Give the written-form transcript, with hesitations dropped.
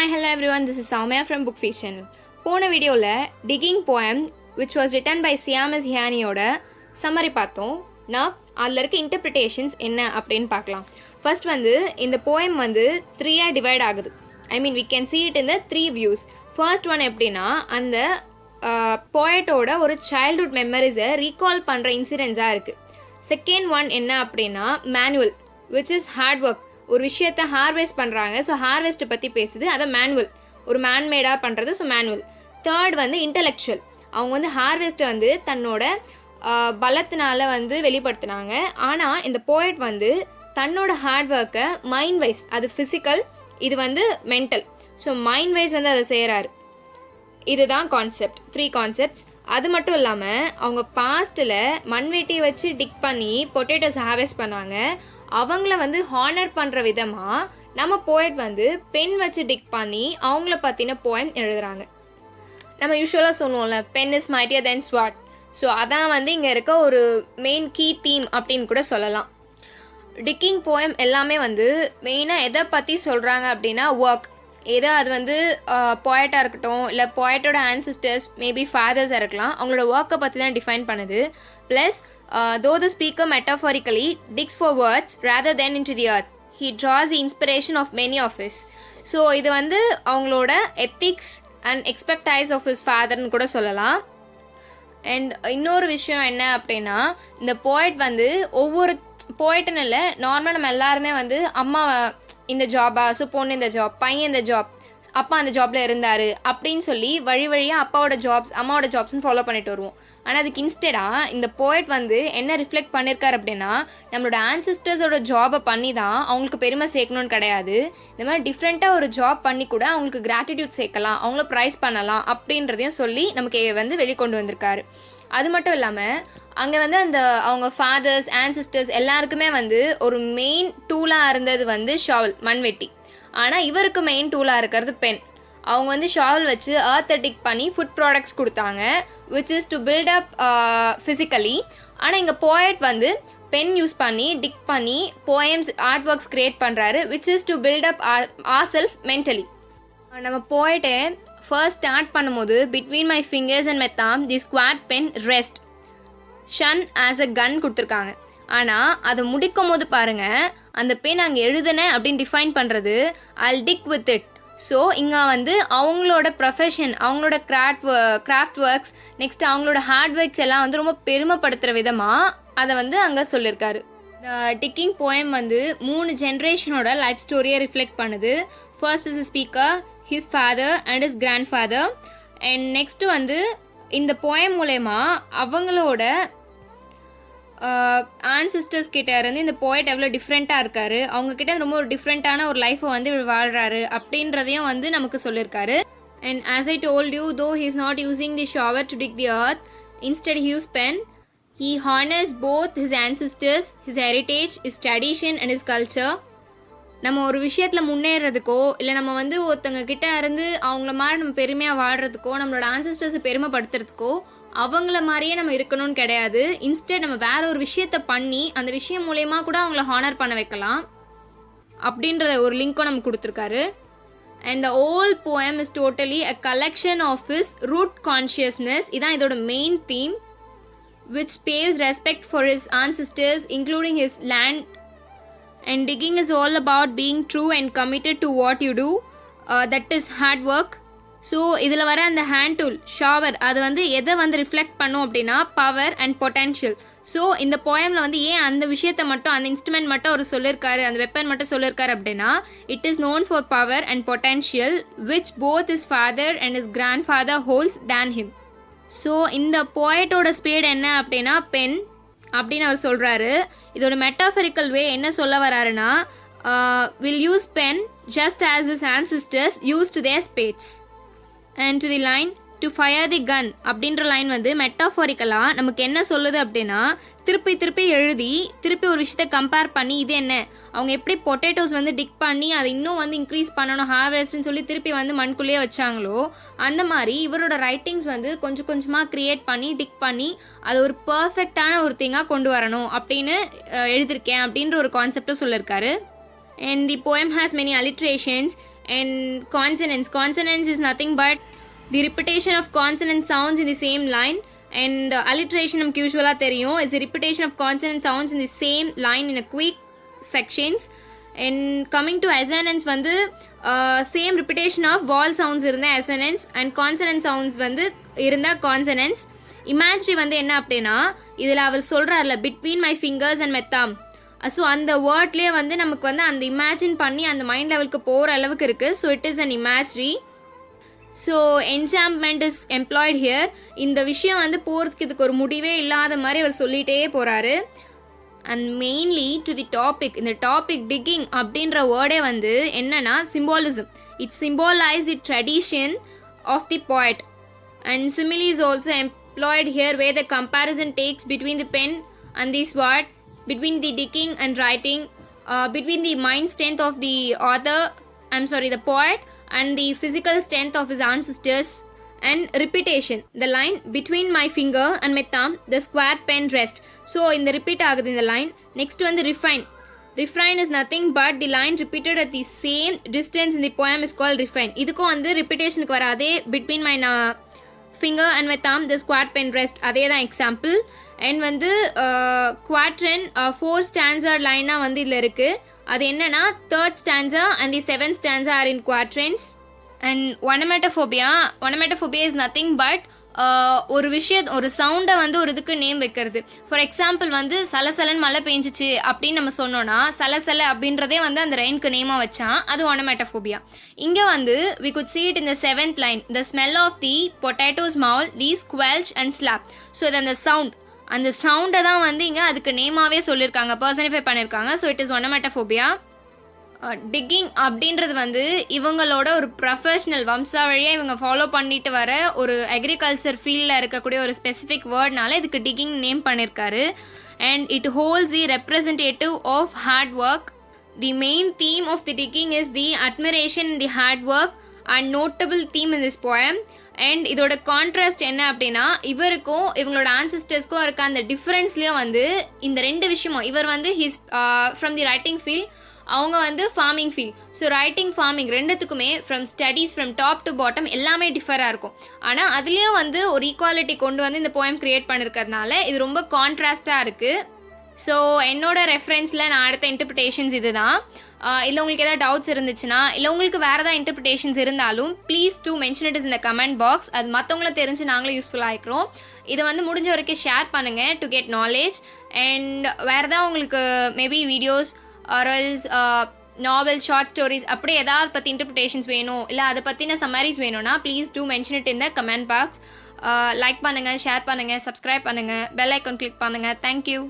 Hi, hello everyone, this is Soumya from Book Feast channel. போன வீடியோவில் digging poem which was written by Seamus ஹியானியோட summary பார்த்தோம். நான் அதில் இருக்க இன்டர்பிரிட்டேஷன்ஸ் என்ன அப்படின்னு பார்க்கலாம். ஃபர்ஸ்ட் இந்த போயம் 3 டிவைட் ஆகுது. we can see it in the 3 views. First one எப்படின்னா அந்த போயட்டோட ஒரு சைல்ட்ஹுட் மெமரிஸை ரீகால் பண்ணுற இன்சிடென்ட்ஸாக இருக்குது. செகண்ட் ஒன் என்ன அப்படின்னா manual which is hard work. ஒரு விஷயத்தை ஹார்வெஸ்ட் பண்ணுறாங்க, ஸோ ஹார்வெஸ்ட்டை பற்றி பேசுது, அதை மேனுவல் ஒரு மேன்மேடாக பண்ணுறது, ஸோ மேனுவல். Third intellectual. அவங்க ஹார்வெஸ்ட்டை தன்னோட பலத்தினால வெளிப்படுத்தினாங்க. ஆனால் இந்த போயட் தன்னோட ஹார்ட் ஒர்க்கை மைண்ட் வைஸ், அது ஃபிசிக்கல், இது மென்டல், ஸோ மைண்ட் வைஸ் அதை செய்கிறாரு. இதுதான் கான்செப்ட், 3 கான்செப்ட்ஸ். அது மட்டும் இல்லாமல் அவங்க பாஸ்ட்டில் மண்வெட்டியை வச்சு டிக் பண்ணி பொட்டேட்டோஸ் ஹார்வெஸ்ட் பண்ணாங்க. அவங்கள ஹானர் பண்ணுற விதமாக நம்ம போயட் பென் வச்சு டிக் பண்ணி அவங்கள பற்றின போயம் எழுதுகிறாங்க. நம்ம யூஸ்வலாக சொல்லுவோம்ல, pen is mightier than sword. So அதான் இங்கே இருக்க ஒரு மெயின் கீ தீம் அப்படின்னு கூட சொல்லலாம். டிக்கிங் போயம் எல்லாமே மெயினாக எதை பற்றி சொல்கிறாங்க அப்படின்னா ஒர்க். ஏதோ அது போயட்டாக இருக்கட்டும், இல்லை போயட்டோட ஆன்சிஸ்டர்ஸ், மேபி ஃபாதர்ஸாக இருக்கலாம், அவங்களோட ஒர்க்கை பற்றி தான் டிஃபைன் பண்ணுது. Plus though the speaker metaphorically digs for words rather than into the earth, he draws the inspiration of many of his. So இது அவங்களோட எத்திக்ஸ் அண்ட் எக்ஸ்பெக்டைஸ் ஆஃப் ஹிஸ் ஃபாதர்னு கூட சொல்லலாம். அண்ட் இன்னொரு விஷயம் என்ன அப்படின்னா, இந்த போயட் ஒவ்வொரு போயட்டுன்னு இல்லை, நார்மலாக நம்ம எல்லாருமே அம்மா இந்த ஜாபா, ஸோ பொண்ணு இந்த ஜாப், பையன் இந்த ஜாப், அப்பா அந்த ஜாபில் இருந்தார் அப்படின்னு சொல்லி வழி வழியாக அப்பாவோட ஜாப்ஸ் அம்மாவோட ஜாப்ஸ்ன்னு ஃபாலோ பண்ணிட்டு வருவோம். ஆனால் அதுக்கு இன்ஸ்டெடாக இந்த போயட் என்ன ரிஃப்ளெக்ட் பண்ணியிருக்காரு அப்படின்னா, நம்மளோட ஆன்சிஸ்டர்ஸோட ஜாபை பண்ணி தான் அவங்களுக்கு பெருமை சேர்க்கணும்னு கிடையாது, இந்த மாதிரி டிஃப்ரெண்ட்டாக ஒரு ஜாப் பண்ணி கூட அவங்களுக்கு கிராட்டிடியூட் சேர்க்கலாம், அவங்கள ப்ரைஸ் பண்ணலாம் அப்படின்றதையும் சொல்லி நமக்கு வெளிக்கொண்டு வந்திருக்காரு. அது மட்டும் இல்லாமல் அங்கே அந்த அவங்க ஃபாதர்ஸ் ஆன்சிஸ்டர்ஸ் எல்லாருக்குமே ஒரு மெயின் டூலாக இருந்தது ஷாவல், மண்வெட்டி. ஆனால் இவருக்கு மெயின் டூலாக இருக்கிறது பென். அவங்க ஷாவல் வச்சு ஆர்த்தட்டிக் பண்ணி ஃபுட் ப்ராடக்ட்ஸ் கொடுத்தாங்க, which is to build up physically. ஆனால் இங்கே போயட் பென் யூஸ் பண்ணி டிக் பண்ணி போயம்ஸ், ஆர்ட் ஒர்க்ஸ் க்ரியேட் பண்ணுறாரு, which is to build up our self mentally. நம்ம போயட்டை ஃபர்ஸ்ட் ஸ்டார்ட் பண்ணும்போது between my fingers and my thumb the squat pen rest snug as a gun கொடுத்துருக்காங்க. ஆனால் அதை முடிக்கும் போது பாருங்கள், அந்த பென் அங்கே எழுதுனேன் அப்படின்னு டிஃபைன் பண்ணுறது I'll dig with it. So இங்கே அவங்களோட ப்ரொஃபஷன், அவங்களோட கிராஃப்ட் ஒர்க்ஸ், நெக்ஸ்ட் அவங்களோட ஹார்ட் ஒர்க்ஸ் எல்லாம் ரொம்ப பெருமைப்படுத்துகிற விதமாக அதை அங்கே சொல்லியிருக்காரு. இந்த டிக்கிங் போயம் 3 ஜென்ரேஷனோட லைஃப் ஸ்டோரியை ரிஃப்ளெக்ட் பண்ணுது. First is speaker, his father and his grandfather. And next இந்த போயம் மூலயமா அவங்களோட ஆன்சிஸ்டர்ஸ் கிட்ட இருந்து இந்த போயட் எவ்வளோ டிஃப்ரெண்ட்டாக இருக்காரு, அவங்கக்கிட்ட ரொம்ப ஒரு டிஃப்ரெண்ட்டான ஒரு லைஃப்பை வாழ்கிறாரு அப்படின்றதையும் நமக்கு சொல்லியிருக்காரு. And as I told you, though he is not using the shower to dig the earth, instead he used pen. He honors both his ancestors, his heritage, his tradition and his culture. நம்ம ஒரு விஷயத்தில் முன்னேறதுக்கோ, இல்லை நம்ம ஒருத்தங்க கிட்ட இருந்து அவங்கள மாதிரி நம்ம பெருமையாக வாழ்கிறதுக்கோ, நம்மளோட ஆன்சிஸ்டர்ஸை பெருமைப்படுத்துறதுக்கோ அவங்கள மாதிரியே நம்ம இருக்கணும்னு கிடையாது. இன்ஸ்டெட் நம்ம வேற ஒரு விஷயத்தை பண்ணி அந்த விஷயம் மூலயமா கூட அவங்கள ஹானர் பண்ண வைக்கலாம் அப்படின்ற ஒரு லிங்க்கும் நமக்கு கொடுத்துருக்காரு. And the whole poem is totally a collection of his root consciousness. இதான் இதோட main theme, which paves respect for his ancestors including his land. And digging is all about being true and committed to what you do, that is hard work. So இதில் வர அந்த hand tool ஷாவர், அது எதை reflect பண்ணும் அப்படின்னா power and potential. So இந்த போயமில் ஏன் அந்த விஷயத்தை மட்டும், அந்த இன்ஸ்ட்ருமெண்ட் மட்டும் அவர் சொல்லியிருக்காரு, அந்த வெப்பன் மட்டும் சொல்லியிருக்காரு அப்படின்னா, it is known for power and potential which both his father and his grandfather holds than him. So இந்த போயட்டோட ஸ்பீட் என்ன அப்படின்னா பென் அப்படின்னு அவர் சொல்கிறாரு. இதோட மெட்டாஃபரிக்கல் வே என்ன சொல்ல வராருன்னா, will use pen just as his ancestors used their spades. And to the line to fire the gun அப்படின்ற லைன் மெட்டாஃபாரிக்கலாக நமக்கு என்ன சொல்லுது அப்படின்னா, திருப்பி திருப்பி எழுதி திருப்பி ஒரு விஷயத்தை கம்பேர் பண்ணி, இது என்ன அவங்க எப்படி பொட்டேட்டோஸ் டிக் பண்ணி அதை இன்னும் இன்க்ரீஸ் பண்ணணும் ஹார்வெஸ்ட்னு சொல்லி திருப்பி மண்குள்ளேயே வச்சாங்களோ, அந்த மாதிரி இவரோட ரைட்டிங்ஸ் கொஞ்சம் கொஞ்சமாக க்ரியேட் பண்ணி டிக் பண்ணி அது ஒரு பர்ஃபெக்டான ஒரு திங்காக கொண்டு வரணும் அப்படின்னு எழுதியிருக்கேன் அப்படின்ற ஒரு கான்செப்டும் சொல்லியிருக்காரு. And the poem has many alliterations And consonants is nothing but the repetition of consonant sounds in the same line. And alliteration நமக்கு யூஸ்வலாக தெரியும் is the repetition of consonant sounds in the same line in a quick sections. And coming to assonance வந்து same repetition of vowel sounds இருந்தால் assonance and consonant sounds வந்து இருந்தால் consonants. Imaginary வந்து என்ன அப்படின்னா இதில் அவர் சொல்கிறார்ல between my fingers and my thumb. So அந்த வேர்ட்லேயே வந்து நமக்கு வந்து அந்த இமேஜின் பண்ணி அந்த மைண்ட் லெவலுக்கு போகிற அளவுக்கு இருக்குது. So it is an imaginary. So enjambment is employed here. இந்த விஷயம் வந்து போகிறதுக்கு இதுக்கு ஒரு முடிவே இல்லாத மாதிரி அவர் சொல்லிகிட்டே போகிறாரு. And mainly to the topic, இந்த டாபிக் டிக்கிங் அப்படின்ற வேர்டே வந்து என்னன்னா symbolism. It symbolise the tradition of the poet. And simile is also employed here where the comparison takes between the pen and the sword, between the digging and writing, between the mind strength of the the poet, and the physical strength of his ancestors. And repetition, the line between my finger and my thumb, the square pen rest. So in the repeat agudhu in the line. Next one, the refrain is nothing but the line repeated at the same distance in the poem is called refrain. இதுக்கு வந்து repetition க்கு வராதே between my finger and my thumb, the square pen rest, அதே தான் example. And வந்து quatrain 4 stanza லைனாக வந்து இதில் இருக்குது. அது என்னன்னா 3rd stanza and the 7th stanza are in quatrains. And onomatopoeia is nothing but ஒரு ஒரு சவுண்டை வந்து ஒரு இதுக்கு நேம் வைக்கிறது. ஃபார் எக்ஸாம்பிள் வந்து சலசலன்னு மழை பெஞ்சிச்சு அப்படின்னு நம்ம சொன்னோன்னா சலசல அப்படின்றதே வந்து அந்த ரெயினுக்கு நேமாக வச்சான், அது onomatopoeia. இங்கே வந்து we could see it in the 7th line, the smell of the potatoes maul these squelch and slap. So இது அந்த சவுண்டை தான் வந்து இங்கே அதுக்கு நேமாகவே சொல்லியிருக்காங்க, பர்சனிஃபை பண்ணியிருக்காங்க. So it is onomatopoeia. Ticking அப்படின்றது வந்து இவங்களோட ஒரு ப்ரொஃபஷ்னல் வம்சாவழியாக இவங்க ஃபாலோ பண்ணிட்டு வர ஒரு அக்ரிகல்ச்சர் ஃபீல்டில் இருக்கக்கூடிய ஒரு ஸ்பெசிஃபிக் வேர்ட்னால இதுக்கு டிக்கிங் நேம் பண்ணியிருக்காரு. And it holds the representative of hard work. The main theme of the digging is the admiration the hard work and notable theme in this poem. And இதோட contrast என்ன அப்படின்னா இவருக்கும் இவங்களோட ஆன்சிஸ்டர்ஸ்க்கும் இருக்க அந்த டிஃப்ரென்ஸ்லேயும் வந்து இந்த ரெண்டு விஷயமும், இவர் வந்து his from the writing field, அவங்க வந்து farming field. So writing farming ரெண்டுத்துக்குமே from studies from top to bottom எல்லாமே டிஃபராக இருக்கும். ஆனால் அதுலேயும் வந்து ஒரு ஈக்குவாலிட்டி கொண்டு வந்து இந்த போயம் க்ரியேட் பண்ணியிருக்கிறதுனால இது ரொம்ப கான்ட்ராஸ்டாக இருக்குது. ஸோ என்னோட ரெஃபரன்ஸில் நான் அடுத்த இன்டர்பிரிட்டேஷன்ஸ் இது தான். இல்லை உங்களுக்கு எதாவது டவுட்ஸ் இருந்துச்சுன்னா இல்லை உங்களுக்கு வேறு ஏதாவது இன்டர்பிரிட்டேஷன்ஸ் இருந்தாலும் please to mention it is இந்த கமெண்ட் பாக்ஸ். அது மற்றவங்களும் தெரிஞ்சு நாங்களும் யூஸ்ஃபுல்லாக இருக்கிறோம். இதை வந்து முடிஞ்ச வரைக்கும் ஷேர் பண்ணுங்கள் டு கெட் நாலேஜ். அண்ட் வேறு ஏதாவது உங்களுக்கு மேபி வீடியோஸ் ஆர்எல்ஸ் நாவல் ஷார்ட் ஸ்டோரிஸ் அப்படி ஏதாவது பற்றி இன்டர்பிரிட்டேஷன்ஸ் வேணும் இல்லை அதை பற்றின சம்மரிஸ் வேணும்னா please do mention it in the comment box. Like பண்ணுங்கள், ஷேர் பண்ணுங்கள், சப்ஸ்கிரைப் பண்ணுங்கள், பெல் ஐக்கான் கிளிக் பண்ணுங்கள். தேங்க்யூ.